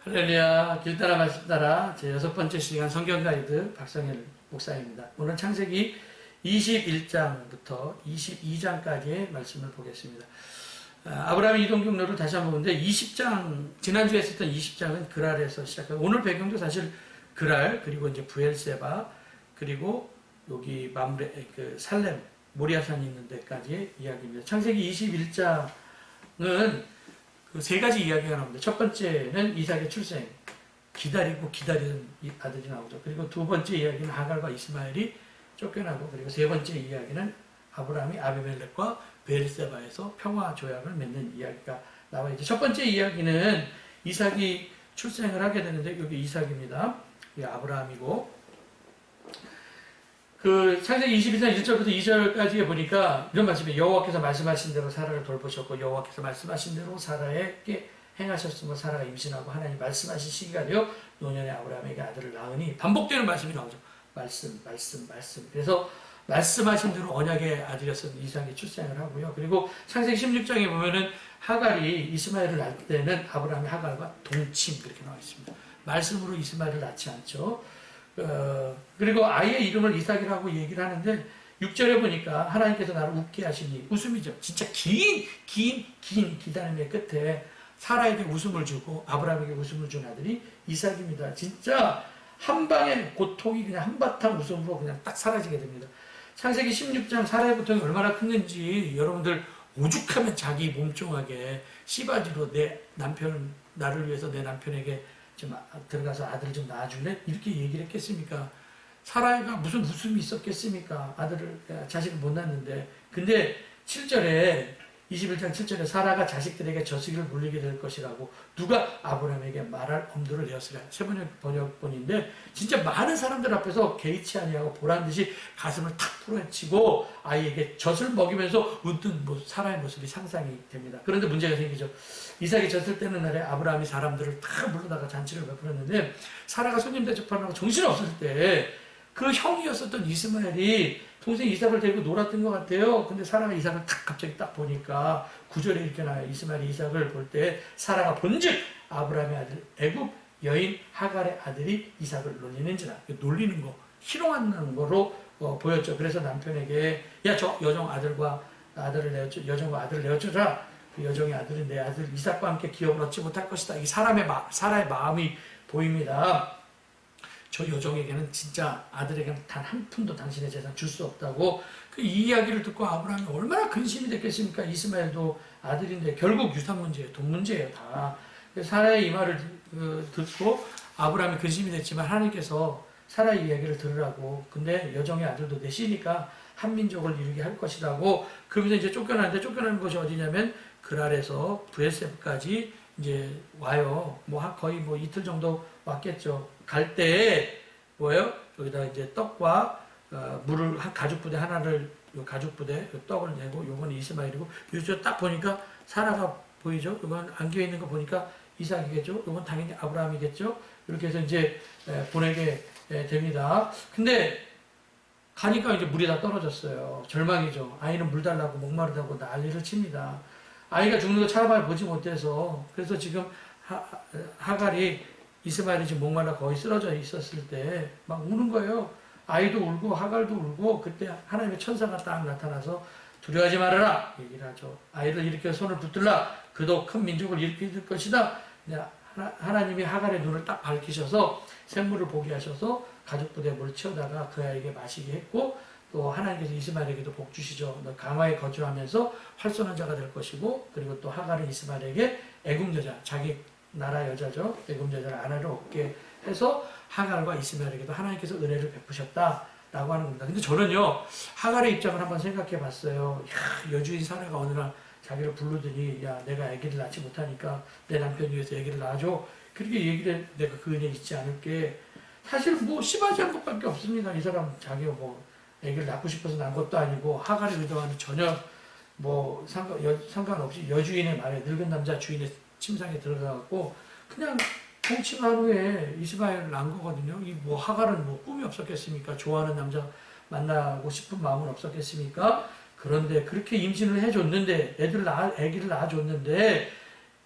할렐루야, 길 따라 말씀 따라 제 6번째 시간 성경 가이드 박성일 목사입니다. 오늘 창세기 21장부터 22장까지의 말씀을 보겠습니다. 아브라함의 이동 경로를 다시 한번 보는데 20장, 지난주에 했었던 20장은 그랄에서 시작하고 오늘 배경도 사실 그랄, 그리고 이제 부엘세바, 그리고 여기 mamre, 살렘, 모리아산이 있는 데까지의 이야기입니다. 창세기 21장은 그 세 가지 이야기가 나옵니다. 첫 번째는 이삭의 출생, 기다리고 기다리는 아들이 나오죠. 그리고 두 번째 이야기는 하갈과 이스마엘이 쫓겨나고, 그리고 세 번째 이야기는 아브라함이 아비멜렉과 베르세바에서 평화 조약을 맺는 이야기가 나와 있죠. 첫 번째 이야기는 이삭이 출생을 하게 되는데, 여기 이삭입니다. 여기 아브라함이고, 그 창세기 22장 1절부터 2절까지 보니까 이런 말씀이에요. 여호와께서 말씀하신 대로 사라를 돌보셨고, 여호와께서 말씀하신 대로 사라에게 행하셨으므로 사라가 임신하고, 하나님 말씀하신 시기가 되어 노년에 아브라함에게 아들을 낳으니, 반복되는 말씀이 나오죠. 말씀. 그래서 말씀하신 대로 언약의 아들이었던 이삭이 출생을 하고요. 그리고 창세기 16장에 보면은 하갈이 이스마엘을 낳을 때는 아브라함이 하갈과 동침, 그렇게 나와 있습니다. 말씀으로 이스마엘을 낳지 않죠. 그리고 아이의 이름을 이삭이라고 얘기를 하는데, 6절에 보니까 하나님께서 나를 웃게 하시니, 웃음이죠. 진짜 긴 기다림의 끝에 사라에게 웃음을 주고 아브라함에게 웃음을 준 아들이 이삭입니다. 진짜 한 방에 고통이 그냥 한바탕 웃음으로 그냥 딱 사라지게 됩니다. 창세기 16장 사라의 고통이 얼마나 컸는지 여러분들, 오죽하면 자기 몸종하게 씨바지로 내 남편, 나를 위해서 내 남편에게 좀 들어가서 아들을 좀 낳아줄래? 이렇게 얘기를 했겠습니까? 사라이가 무슨 웃음이 있었겠습니까? 자식을 못 낳는데. 근데 7절에, 21장 7절에 사라가 자식들에게 저승을 물리게 될 것이라고 누가 아브라함에게 말할 엄두를 내었으랴. 번역본인데, 진짜 많은 사람들 앞에서 개의치 아니하고 보란듯이 가슴을 탁 풀어헤치고 아이에게 젖을 먹이면서 웃는 사라의 모습이 상상이 됩니다. 그런데 문제가 생기죠. 이삭이 젖을 떼는 날에 아브라함이 사람들을 다 불러다가 잔치를 베풀었는데, 사라가 손님 대접하느라고 정신이 없을 때 그 형이었었던 이스마엘이 동생 이삭을 데리고 놀았던 것 같아요. 근데 사라가 이삭을 갑자기 딱 보니까 9절에 이렇게 나와요. 이스마엘이 이삭을 볼 때 사라가 본즉 아브라함의 아들 애굽 여인 하갈의 아들이 이삭을 놀리는지라. 놀리는 거, 희롱하는 거로 보였죠. 그래서 남편에게, 야, 저 여종과 아들을 내어주라. 그 여종의 아들은 내 아들 이삭과 함께 기업을 얻지 못할 것이다. 이게 사라의 마음이 보입니다. 저 여종에게는 진짜 아들에게는 단 한 푼도 당신의 재산 줄 수 없다고. 이 이야기를 듣고 아브라함이 얼마나 근심이 됐겠습니까? 이스마엘도 아들인데 결국 유산 문제예요. 돈 문제예요, 다. 사라의 이 말을 듣고 아브라함이 근심이 됐지만 하나님께서 사라의 이야기를 들으라고. 근데 여종의 아들도 내 씨니까 한 민족을 이루게 할 것이라고. 그러면서 이제 쫓겨나는데, 쫓겨나는 곳이 어디냐면 그랄에서 부엘세바까지 이제 와요. 거의 이틀 정도 왔겠죠. 갈 때에 뭐예요? 여기다 이제 떡과 물을 한 가죽부대 하나를, 가죽부대 떡을 내고, 요건 이스마엘이고, 요즘 딱 보니까 사라가 보이죠? 요건 안겨 있는 거 보니까 이삭이겠죠? 요건 당연히 아브라함이겠죠? 이렇게 해서 이제 보내게 됩니다. 근데 가니까 이제 물이 다 떨어졌어요. 절망이죠. 아이는 물 달라고 목마르다고 난리를 칩니다. 아이가 죽는 거 차라리 보지 못해서. 그래서 지금 하갈이, 이스마엘이 지금 목말라 거의 쓰러져 있었을 때 막 우는 거예요. 아이도 울고 하갈도 울고. 그때 하나님의 천사가 딱 나타나서 두려워하지 말아라 얘기를 하죠. 아이를 일으켜 손을 붙들라. 그도 큰 민족을 일으킬 것이다. 하나님이 하갈의 눈을 딱 밝히셔서 샘물을 보게 하셔서 가죽부대에 물을 채우다가 그 아이에게 마시게 했고, 또 하나님께서 이스마엘에게도 복 주시죠. 너 강화에 거주하면서 활손한 자가 될 것이고, 그리고 또 하갈은 이스마엘에게 애굽 여자, 자기 나라 여자죠. 애굽 여자를 아내로 얻게 해서 하갈과 이스마엘에게도 하나님께서 은혜를 베푸셨다라고 하는 겁니다. 근데 저는요, 하갈의 입장을 한번 생각해 봤어요. 여주인 사라가 어느 날 자기를 부르더니, 야, 내가 아기를 낳지 못하니까 내 남편 위해서 아기를 낳아줘. 그렇게 얘기를 해. 내가 그 은혜 잊지 않을게. 사실 씨바지 한 것밖에 없습니다. 이 사람 자기가 아기를 낳고 싶어서 낳은 것도 아니고, 하갈의 의도와는 전혀 상관없이 여주인의 말에, 늙은 남자 주인의 침상에 들어가갖고 그냥 통치한 후에 이스마엘을 낳은 거거든요. 하갈은 꿈이 없었겠습니까? 좋아하는 남자 만나고 싶은 마음은 없었겠습니까? 그런데 그렇게 임신을 해줬는데, 아기를 낳아줬는데,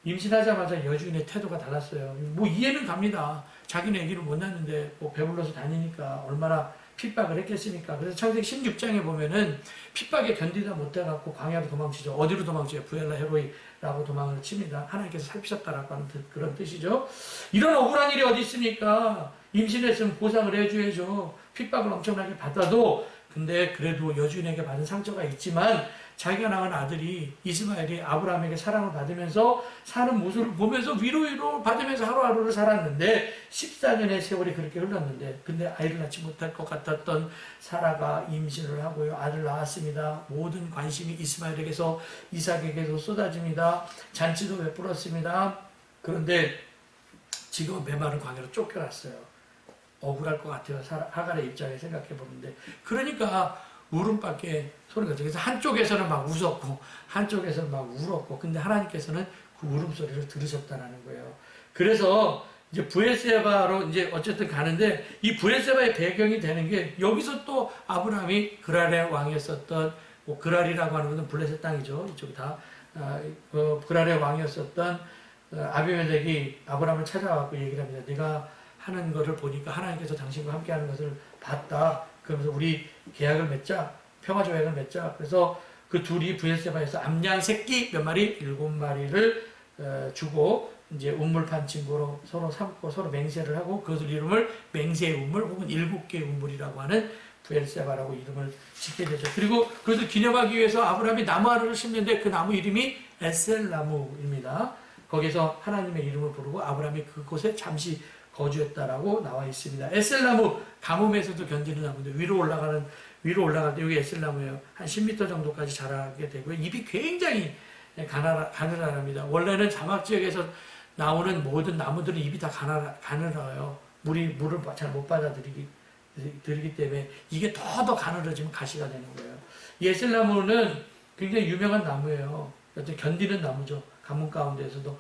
임신하자마자 여주인의 태도가 달랐어요. 뭐 이해는 갑니다. 자기는 아기를 못 낳는데 뭐 배불러서 다니니까 얼마나 핍박을 했겠습니까? 그래서 창세기 16장에 보면은 핍박에 견디다 못해갖고 광야로 도망치죠. 어디로 도망치죠? 부엘라 헤로이라고 도망을 칩니다. 하나님께서 살피셨다라고 하는 그런 뜻이죠. 이런 억울한 일이 어디 있습니까? 임신했으면 보상을 해줘야죠. 핍박을 엄청나게 받아도 근데 그래도 여주인에게 받은 상처가 있지만 자기가 낳은 아들이 이스마엘이 아브라함에게 사랑을 받으면서 사는 모습을 보면서 위로 받으면서 하루하루를 살았는데 14년의 세월이 그렇게 흘렀는데 근데 아이를 낳지 못할 것 같았던 사라가 임신을 하고요. 아들 낳았습니다. 모든 관심이 이스마엘에게서 이삭에게도 쏟아집니다. 잔치도 베풀었습니다. 그런데 지금은 메마른 광야로 쫓겨났어요. 억울할 것 같아요. 하갈의 입장에 생각해 보는데 그러니까 울음밖에 소리가 들려서 한쪽에서는 막 웃었고 한쪽에서는 막 울었고 근데 하나님께서는 그 울음소리를 들으셨다라는 거예요. 그래서 이제 브엘세바로 이제 어쨌든 가는데 이 브엘세바의 배경이 되는 게 여기서 또 아브라함이 그랄의 왕이었었던 뭐 그랄이라고 하는 것은 블레셋 땅이죠. 이쪽 다 그랄의 왕이었었던 아비멜렉이 아브라함을 찾아와서 얘기를 합니다. 네가 하는 것을 보니까 하나님께서 당신과 함께하는 것을 봤다. 그러면서 우리 계약을 맺자, 평화 조약을 맺자. 그래서 그 둘이 브엘세바에서 암양 새끼 몇 마리, 7마리를 주고 이제 우물판 친구로 서로 삼고 서로 맹세를 하고 그것을 이름을 맹세의 우물 혹은 7개의 우물이라고 하는 브엘세바라고 이름을 짓게 되죠. 그리고 그것을 기념하기 위해서 아브라함이 나무 하나를 심는데 그 나무 이름이 에셀나무입니다. 거기서 하나님의 이름을 부르고 아브라함이 그곳에 잠시 거주했다라고 나와 있습니다. 에셀나무 가뭄에서도 견디는 나무인데 위로 올라갈 때 여기 에셀나무예요. 한 10m 정도까지 자라게 되고요. 잎이 굉장히 가늘합니다. 원래는 사막 지역에서 나오는 모든 나무들은 잎이 다 가늘어요. 물을 잘 못 받아들이기 때문에 이게 더 가늘어지면 가시가 되는 거예요. 이 에셀나무는 굉장히 유명한 나무예요. 견디는 나무죠. 가뭄 가운데에서도.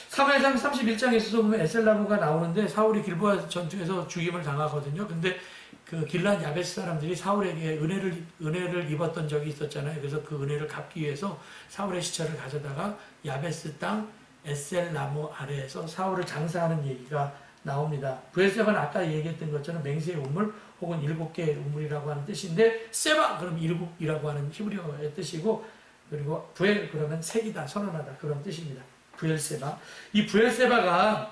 사무엘상 31장에서도 보면 에셀나무가 나오는데 사울이 길보아 전투에서 죽임을 당하거든요. 근데 그 길란 야베스 사람들이 사울에게 은혜를 입었던 적이 있었잖아요. 그래서 그 은혜를 갚기 위해서 사울의 시체를 가져다가 야베스 땅 에셀나무 아래에서 사울을 장사하는 얘기가 나옵니다. 브엘세바는 아까 얘기했던 것처럼 맹세의 우물 혹은 7개의 우물이라고 하는 뜻인데 세바 그럼 7이라고 하는 히브리어의 뜻이고 그리고 부엘 그러면 색이다 선언하다 그런 뜻입니다. 브엘세바. 이 브엘세바가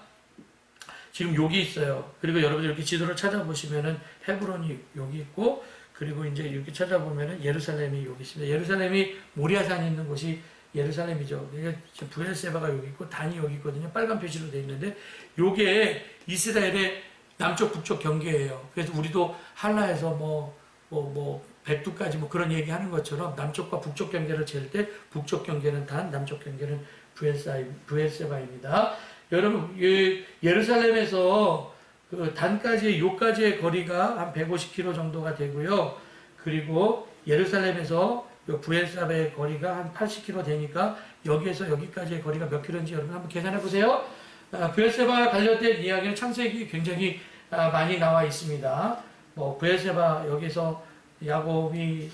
지금 여기 있어요. 그리고 여러분들 이렇게 지도를 찾아보시면은 헤브론이 여기 있고 그리고 이제 이렇게 찾아보면은 예루살렘이 여기 있습니다. 예루살렘이 모리아산이 있는 곳이 예루살렘이죠. 그러니까 브엘세바가 여기 있고 단이 여기 있거든요. 빨간 표시로 되어 있는데 요게 이스라엘의 남쪽 북쪽 경계예요. 그래서 우리도 한라에서 백두까지 그런 얘기 하는 것처럼 남쪽과 북쪽 경계를 잴 때 북쪽 경계는 단, 남쪽 경계는 브엘세바입니다. 여러분, 예루살렘에서 그 단까지의 요까지의 거리가 한 150km 정도가 되고요. 그리고 예루살렘에서 브엘세바의 거리가 한 80km 되니까 여기에서 여기까지의 거리가 몇 킬로인지 여러분 한번 계산해 보세요. 브엘세바와 관련된 이야기는 창세기 굉장히 많이 나와 있습니다. 브엘세바 여기서 야곱이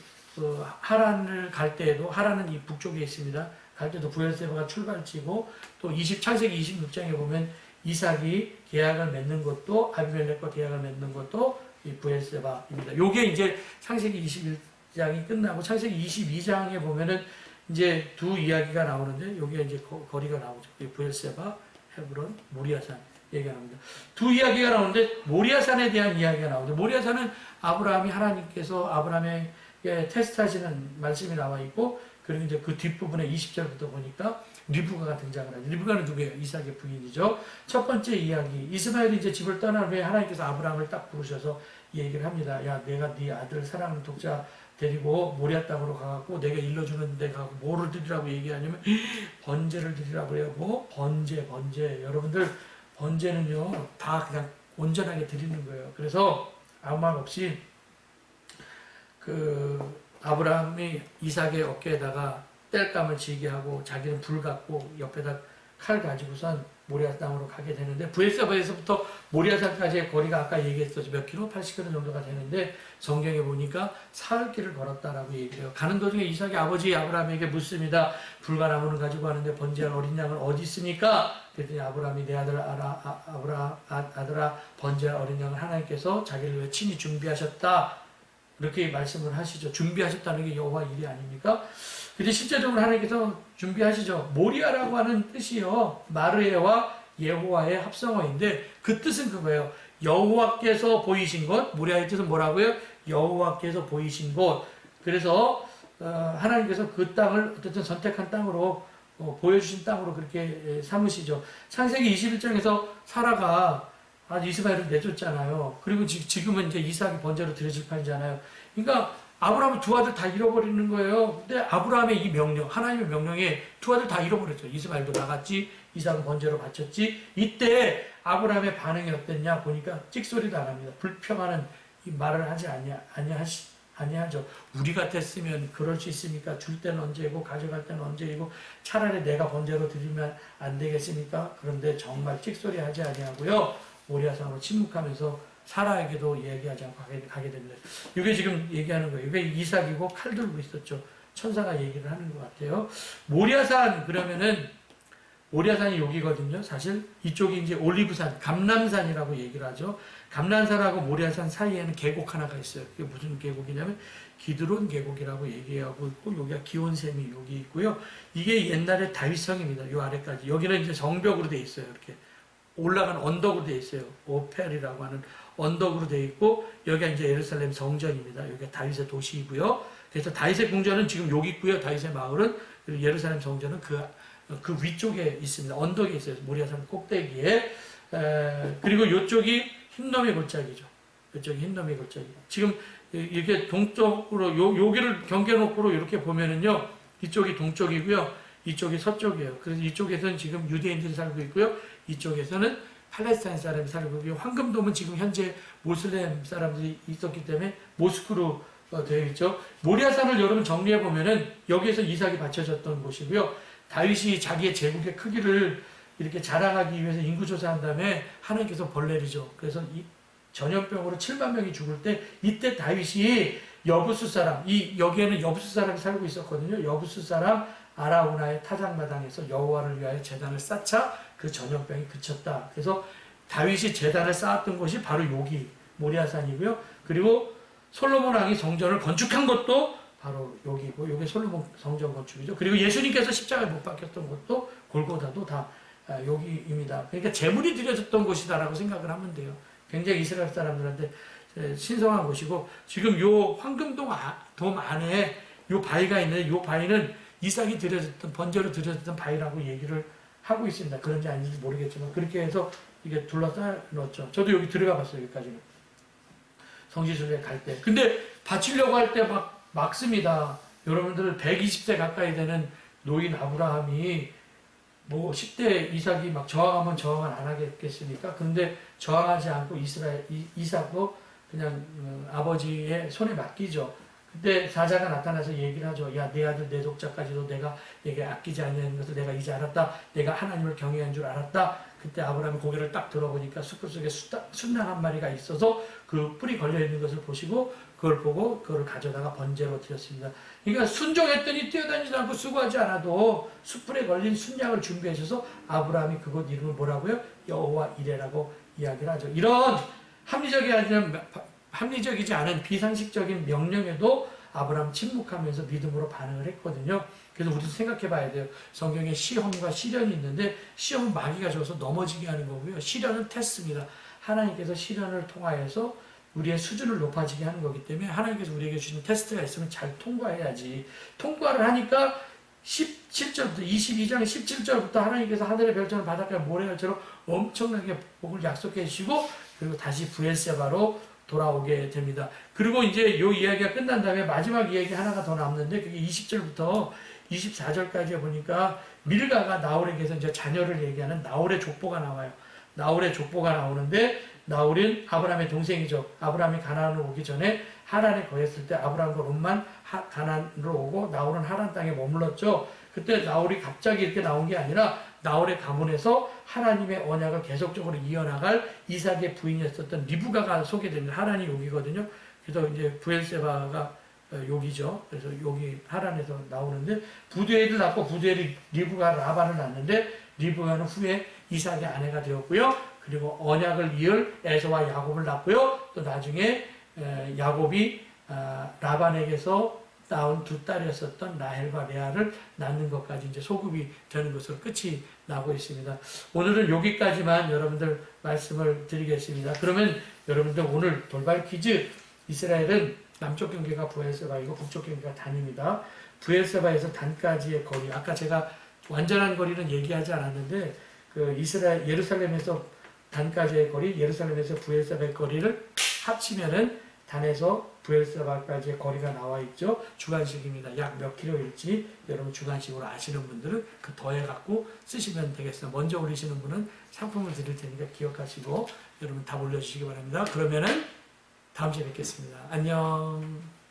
하란을 갈 때에도 하란은 이 북쪽에 있습니다. 갈 때도 브엘세바가 출발지고 또 창세기 26장에 보면 이삭이 계약을 맺는 것도 아비멜렉과 계약을 맺는 것도 이 브엘세바입니다. 요게 이제 창세기 21장이 끝나고 창세기 22장에 보면은 이제 두 이야기가 나오는데 여기에 이제 거리가 나오죠. 브엘세바, 헤브론, 모리아산 얘기가 나옵니다. 두 이야기가 나오는데 모리아산에 대한 이야기가 나오죠. 모리아산은 아브라함이 하나님께서 아브라함에게 테스트하시는 말씀이 나와 있고 그리고 이제 그 뒷부분에 20절부터 보니까 리브가가 등장을 하죠. 리브가는 누구예요? 이삭의 부인이죠. 첫 번째 이야기. 이스마엘이 이제 집을 떠난 후에 하나님께서 아브라함을 딱 부르셔서 얘기를 합니다. 야, 내가 네 아들 사랑하는 독자 데리고 모리아 땅으로 가갖고 내가 일러주는 데 가고 뭐를 드리라고 얘기하냐면 번제를 드리라고 해요. 번제. 여러분들 번제는요 다 그냥 온전하게 드리는 거예요. 그래서 아무 말 없이 아브라함이 이삭의 어깨에다가 땔감을 지게 하고 자기는 불 갖고 옆에다 칼 가지고선 모리아 땅으로 가게 되는데 브에세바에서부터 모리아산까지의 거리가 아까 얘기했었죠. 몇 킬로? 80킬로 정도가 되는데 성경에 보니까 사흘길을 걸었다라고 얘기해요. 가는 도중에 이삭이 아버지 아브라함에게 묻습니다. 불가나무는 가지고 가는데 번제할 어린 양은 어디 있습니까? 그랬더니 아브라함이 내 아들 아들아 번제할 어린 양을 하나님께서 자기를 위해 친히 준비하셨다. 이렇게 말씀을 하시죠. 준비하셨다는 게 여호와 일이 아닙니까? 근데 실제적으로 하나님께서 준비하시죠. 모리아라고 하는 뜻이요. 마르에와 예호와의 합성어인데 그 뜻은 그거예요. 여호와께서 보이신 곳. 모리아의 뜻은 뭐라고요? 여호와께서 보이신 곳. 그래서 하나님께서 그 땅을 어쨌든 선택한 땅으로 보여주신 땅으로 그렇게 삼으시죠. 창세기 21장에서 사라가 이스마엘을 내줬잖아요. 그리고 지금은 이제 이삭이 번제로 드려질 판이잖아요. 그러니까 아브라함은 두 아들 다 잃어버리는 거예요. 근데 아브라함의 이 명령, 하나님의 명령에 두 아들 다 잃어버렸죠. 이스마엘도 나갔지, 이삭은 번제로 바쳤지. 이때 아브라함의 반응이 어땠냐 보니까 찍소리도 안 합니다. 불평하는 이 말을 하지 아니하죠. 우리 같았으면 그럴 수 있습니까? 줄 때는 언제고 가져갈 때는 언제이고 차라리 내가 번제로 드리면 안 되겠습니까? 그런데 정말 찍소리 하지 아니하고요. 모리아산으로 침묵하면서 사라에게도 얘기하지 않고 가게 됩니다. 이게 지금 얘기하는 거예요. 이게 이삭이고 칼 들고 있었죠. 천사가 얘기를 하는 것 같아요. 모리아산 그러면은 모리아산이 여기거든요. 사실 이쪽이 이제 올리브산, 감람산이라고 얘기를 하죠. 감람산하고 모리아산 사이에는 계곡 하나가 있어요. 그게 무슨 계곡이냐면 기드론 계곡이라고 얘기하고 있고 여기가 기온샘이 여기 있고요. 이게 옛날에 다윗성입니다. 요 아래까지. 여기는 이제 성벽으로 돼 있어요. 이렇게 올라간 언덕으로 돼 있어요. 오펠이라고 하는 언덕으로 돼 있고 여기가 이제 예루살렘 성전입니다. 여기가 다윗의 도시이고요. 그래서 다윗의 궁전은 지금 여기 있고요. 다윗의 마을은 그리고 예루살렘 성전은 그 위쪽에 있습니다. 언덕에 있어요. 모리아산 꼭대기에. 그리고 이쪽이 흰놈의 골짜기죠. 이쪽이 흰놈의 골짜기. 지금 이렇게 동쪽으로 여기를 경계놓고 이렇게 보면은요. 이쪽이 동쪽이고요. 이쪽이 서쪽이에요. 그래서 이쪽에서는 지금 유대인들이 살고 있고요. 이쪽에서는 팔레스타인 사람이 살고 있고요. 황금돔은 지금 현재 모슬렘 사람들이 있었기 때문에 모스크로 되어 있죠. 모리아산을 여러분 정리해 보면은 여기에서 이삭이 바쳐졌던 곳이고요. 다윗이 자기의 제국의 크기를 이렇게 자랑하기 위해서 인구 조사한 다음에 하나님께서 벌 내리죠. 그래서 이 전염병으로 7만 명이 죽을 때 이때 다윗이 여부수 사람, 여기에는 여부수 사람이 살고 있었거든요. 여부수 사람 아라우나의 타작마당에서 여호와를 위하여 제단을 쌓자 그 전염병이 그쳤다. 그래서 다윗이 제단을 쌓았던 곳이 바로 여기 모리아산이고요. 그리고 솔로몬 왕이 성전을 건축한 것도 바로 여기고 여기 솔로몬 성전 건축이죠. 그리고 예수님께서 십자가에 못 박혔던 곳도 골고다도 다 여기입니다. 그러니까 제물이 드려졌던 곳이다라고 생각을 하면 돼요. 굉장히 이스라엘 사람들한테 신성한 곳이고 지금 요 황금돔 돔 안에 요 바위가 있는데 요 바위는 이삭이 드려졌던 번제로 드려졌던 바위라고 얘기를 하고 있습니다. 그런지 아닌지 모르겠지만 그렇게 해서 이게 둘러싸 놓았죠. 저도 여기 들어가 봤어요. 여기까지는 성지순례 갈 때. 근데 바치려고 할 때 막 씁니다. 여러분들 120세 가까이 되는 노인 아브라함이 뭐 10대 이삭이 막 저항하면 저항을 안 하겠습니까? 근데 저항하지 않고 이삭도 그냥 아버지의 손에 맡기죠. 그때 사자가 나타나서 얘기를 하죠. 야, 내 아들 내 독자까지도 내가 내게 아끼지 않는 것을 내가 이제 알았다. 내가 하나님을 경외한 줄 알았다. 그때 아브라함이 고개를 딱 들어보니까 숯불 속에 순양 한 마리가 있어서 그 뿔이 걸려있는 것을 보시고 그걸 보고 그걸 가져다가 번제로 드렸습니다. 그러니까 순종했더니 뛰어다니지 않고 수고하지 않아도 숯불에 걸린 순양을 준비해 주셔서 아브라함이 그곳 이름을 뭐라고요? 여호와 이레라고 이야기를 하죠. 이런 합리적이지 않은 비상식적인 명령에도 아브라함 침묵하면서 믿음으로 반응을 했거든요. 그래서 우리도 생각해 봐야 돼요. 성경에 시험과 시련이 있는데 시험은 마귀가 줘서 넘어지게 하는 거고요. 시련은 테스트입니다. 하나님께서 시련을 통하여서 우리의 수준을 높아지게 하는 거기 때문에 하나님께서 우리에게 주신 테스트가 있으면 잘 통과해야지. 통과를 하니까 17절부터 22장 17절부터 하나님께서 하늘의 별처럼 바닷가의 모래알처럼 엄청나게 복을 약속해 주시고 그리고 다시 브엘세바로 돌아오게 됩니다. 그리고 이제 이 이야기가 끝난 다음에 마지막 이야기 하나가 더 남는데 그게 20절부터 24절까지 보니까 밀가가 나홀에게서 이제 자녀를 얘기하는 나홀의 족보가 나와요. 나홀의 족보가 나오는데 나홀은 아브라함의 동생이죠. 아브라함이 가나안으로 오기 전에 하란에 거했을 때 아브라함과 롯만 가나안으로 오고 나홀은 하란 땅에 머물렀죠. 그때 나홀이 갑자기 이렇게 나온 게 아니라 나홀의 가문에서 하나님의 언약을 계속적으로 이어나갈 이삭의 부인이었었던 리브가가 소개되는 하란이 여기거든요. 그래서 이제 부엘세바가 여기죠. 그래서 여기 하란에서 나오는데 부두엘을 낳고 부두엘이 리브가 라반을 낳는데 리브가는 후에 이삭의 아내가 되었고요. 그리고 언약을 이을 에서와 야곱을 낳고요. 또 나중에 야곱이 라반에게서 낳은 두 딸이었었던 라헬과 레아를 낳는 것까지 이제 소급이 되는 것으로 끝이 나고 있습니다. 오늘은 여기까지만 여러분들 말씀을 드리겠습니다. 그러면 여러분들 오늘 돌발 퀴즈. 이스라엘은 남쪽 경계가 부엘세바이고 북쪽 경계가 단입니다. 부엘세바에서 단까지의 거리, 아까 제가 완전한 거리는 얘기하지 않았는데 그 이스라엘 예루살렘에서 단까지의 거리, 예루살렘에서 부엘세바의 거리를 합치면은 단에서 부엘세바까지의 거리가 나와 있죠. 주관식입니다. 약 몇 킬로일지 여러분 주관식으로 아시는 분들은 그 더해 갖고 쓰시면 되겠습니다. 먼저 올리시는 분은 상품을 드릴 테니까 기억하시고 여러분 답 올려주시기 바랍니다. 그러면은 다음 주에 뵙겠습니다. 안녕.